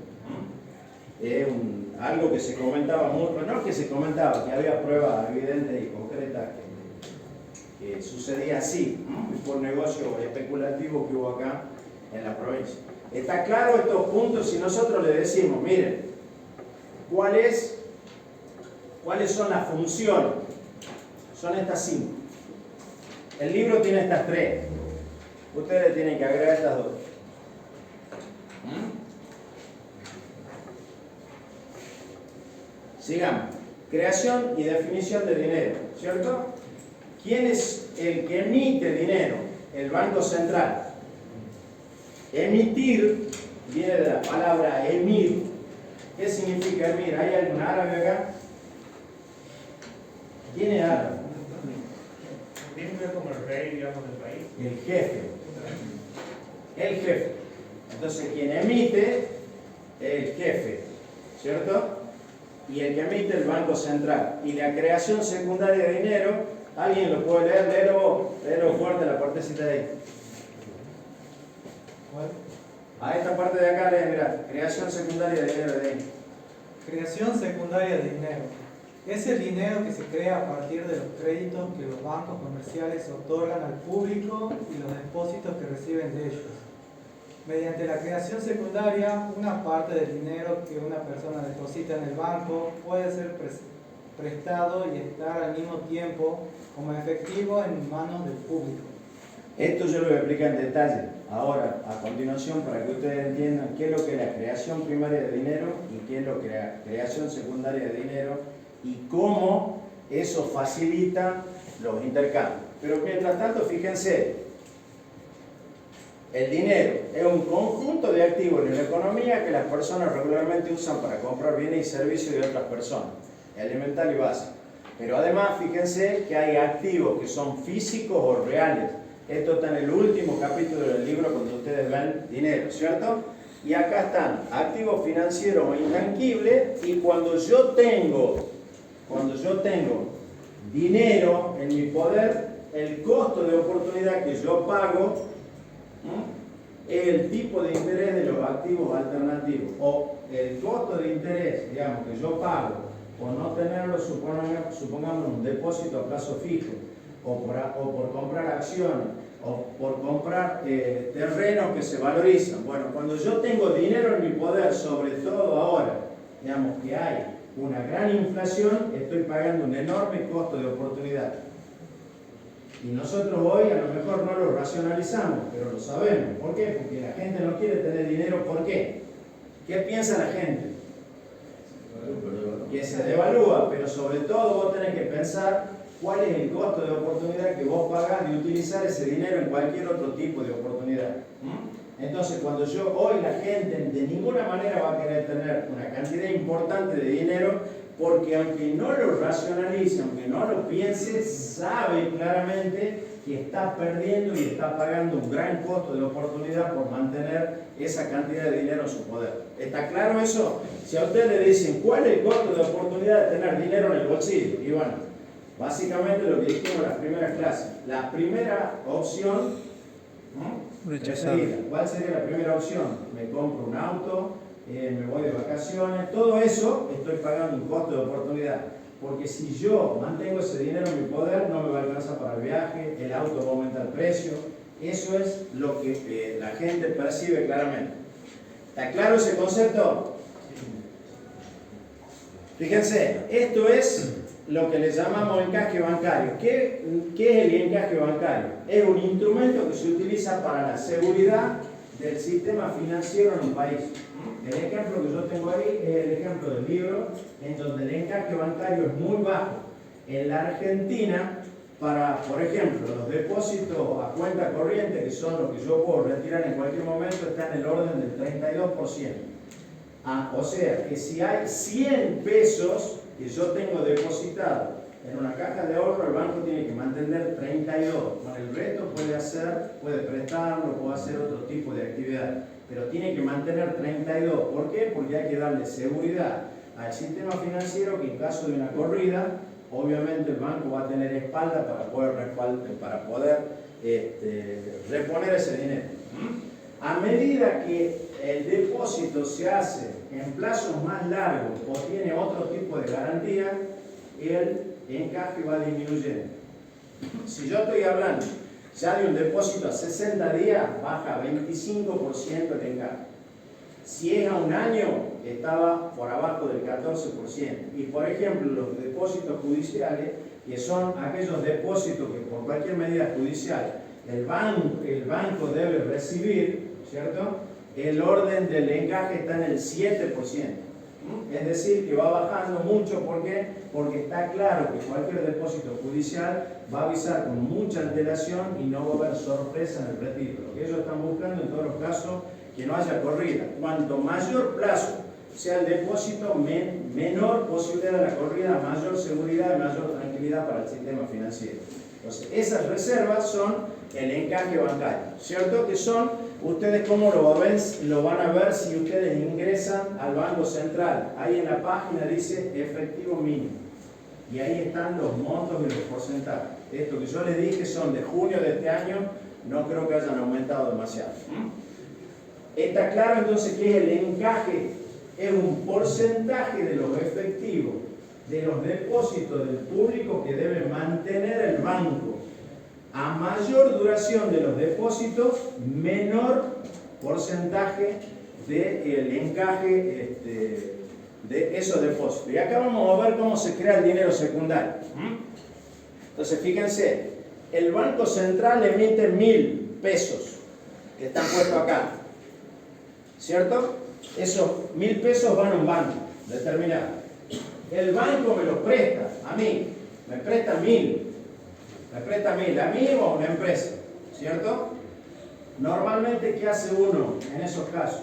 Speaker 1: Es algo que se comentaba mucho, no que se comentaba, que había pruebas evidentes y concretas que sucedía así. Fue un negocio especulativo que hubo acá en la provincia. Está claro estos puntos si nosotros le decimos, miren, ¿cuáles son las funciones? Son estas 5. El libro tiene estas 3. Ustedes le tienen que agregar estas 2. Sigamos. Creación y definición de dinero, ¿cierto? ¿Quién es el que emite dinero? El Banco Central. Emitir viene de la palabra emir. ¿Qué significa emir? ¿Hay algún árabe acá? ¿Quién es árabe?
Speaker 5: Tiene que ver como el rey, digamos, del país.
Speaker 1: El jefe. El jefe. Entonces, quien emite es el jefe, ¿cierto? Y el que emite el Banco Central. Y la creación secundaria de dinero, ¿alguien lo puede leer? Léelo fuerte la partecita de ahí. A esta parte de acá, mira, creación secundaria de dinero de ahí.
Speaker 13: Creación secundaria de dinero. Es el dinero que se crea a partir de los créditos que los bancos comerciales otorgan al público y los depósitos que reciben de ellos. Mediante la creación secundaria, una parte del dinero que una persona deposita en el banco puede ser prestado y estar al mismo tiempo como efectivo en manos del público.
Speaker 1: Esto yo lo voy a explicar en detalle ahora, a continuación, para que ustedes entiendan qué es lo que es la creación primaria de dinero y qué es lo que es la creación secundaria de dinero y cómo eso facilita los intercambios. Pero mientras tanto, fíjense, el dinero es un conjunto de activos en la economía que las personas regularmente usan para comprar bienes y servicios de otras personas, elemental y básico. Pero además, fíjense que hay activos que son físicos o reales. Esto está en el último capítulo del libro cuando ustedes ven dinero, ¿cierto? Y acá están activos financieros o intangibles, y cuando yo tengo dinero en mi poder, el costo de oportunidad que yo pago es el tipo de interés de los activos alternativos, o el costo de interés, digamos, que yo pago por no tenerlo, supongamos un depósito a plazo fijo, o por comprar acciones, o por comprar terrenos que se valorizan. Bueno, cuando yo tengo dinero en mi poder, sobre todo ahora, digamos que hay una gran inflación, estoy pagando un enorme costo de oportunidad. Y nosotros hoy a lo mejor no lo racionalizamos, pero lo sabemos. ¿Por qué? Porque la gente no quiere tener dinero. ¿Por qué? ¿Qué piensa la gente? Que se devalúa, pero sobre todo vos tenés que pensar cuál es el costo de oportunidad que vos pagás de utilizar ese dinero en cualquier otro tipo de oportunidad. Entonces, cuando hoy la gente de ninguna manera va a querer tener una cantidad importante de dinero, porque aunque no lo racionalice, aunque no lo piense, sabe claramente que está perdiendo y está pagando un gran costo de oportunidad por mantener esa cantidad de dinero en su poder. ¿Está claro eso? Si a usted le dicen, ¿cuál es el costo de oportunidad de tener dinero en el bolsillo? Y bueno, básicamente lo que dijimos en las primeras clases. La primera opción, preferida. ¿Cuál sería la primera opción? Me compro un auto, me voy de vacaciones, todo eso estoy pagando un costo de oportunidad. Porque si yo mantengo ese dinero en mi poder, no me va a alcanzar para el viaje, el auto va a aumentar el precio. Eso es lo que la gente percibe claramente. ¿Está claro ese concepto? Fíjense, esto es lo que le llamamos encaje bancario. ¿Qué es el encaje bancario? Es un instrumento que se utiliza para la seguridad del sistema financiero en un país. El ejemplo que yo tengo ahí es el ejemplo del libro, en donde el encaje bancario es muy bajo. En la Argentina, para, por ejemplo, los depósitos a cuenta corriente, que son los que yo puedo retirar en cualquier momento, está en el orden del 32%. O sea, que si hay 100 pesos que yo tengo depositado en una caja de ahorro, el banco tiene que mantener 32. Con el resto puede prestarlo, puede hacer otro tipo de actividad, pero tiene que mantener 32. ¿Por qué? Porque hay que darle seguridad al sistema financiero que en caso de una corrida, obviamente el banco va a tener espalda para poder reponer ese dinero. A medida que el depósito se hace en plazos más largos o tiene otro tipo de garantía, el encaje va disminuyendo. Si yo estoy hablando ya de un depósito a 60 días, baja 25% el encaje. Si es a un año, estaba por abajo del 14%. Y por ejemplo, los depósitos judiciales, que son aquellos depósitos que por cualquier medida judicial el banco debe recibir, ¿cierto? El orden del encaje está en el 7%. Es decir, que va bajando mucho. ¿Por qué? Porque está claro que cualquier depósito judicial va a avisar con mucha antelación y no va a haber sorpresa en el retiro. Lo que ellos están buscando en todos los casos, que no haya corrida. Cuanto mayor plazo sea el depósito, menor posibilidad de la corrida, mayor seguridad y mayor tranquilidad para el sistema financiero. Entonces, esas reservas son el encaje bancario, ¿cierto? Que son, ustedes cómo lo van a ver si ustedes ingresan al Banco Central. Ahí en la página dice efectivo mínimo. Y ahí están los montos y los porcentajes. Esto que yo les dije son de junio de este año, no creo que hayan aumentado demasiado. Está claro entonces que es el encaje, es un porcentaje de los efectivos, de los depósitos del público que debe mantener el banco. A mayor duración de los depósitos, menor porcentaje del encaje de esos depósitos. Y acá vamos a ver cómo se crea el dinero secundario. Entonces, fíjense, el Banco Central emite 1.000 pesos que están puestos acá, ¿cierto? Esos 1.000 pesos van a un banco determinado. El banco me los presta a mí, me presta 1.000. Me presta 1.000 a mí o a una empresa, ¿cierto? Normalmente, ¿qué hace uno en esos casos?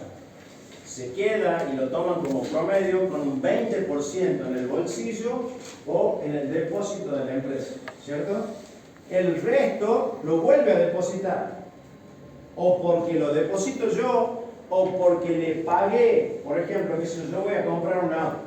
Speaker 1: Se queda y lo toman como promedio con un 20% en el bolsillo o en el depósito de la empresa, ¿cierto? El resto lo vuelve a depositar, o porque lo deposito yo, o porque le pagué, por ejemplo, que si yo voy a comprar un auto,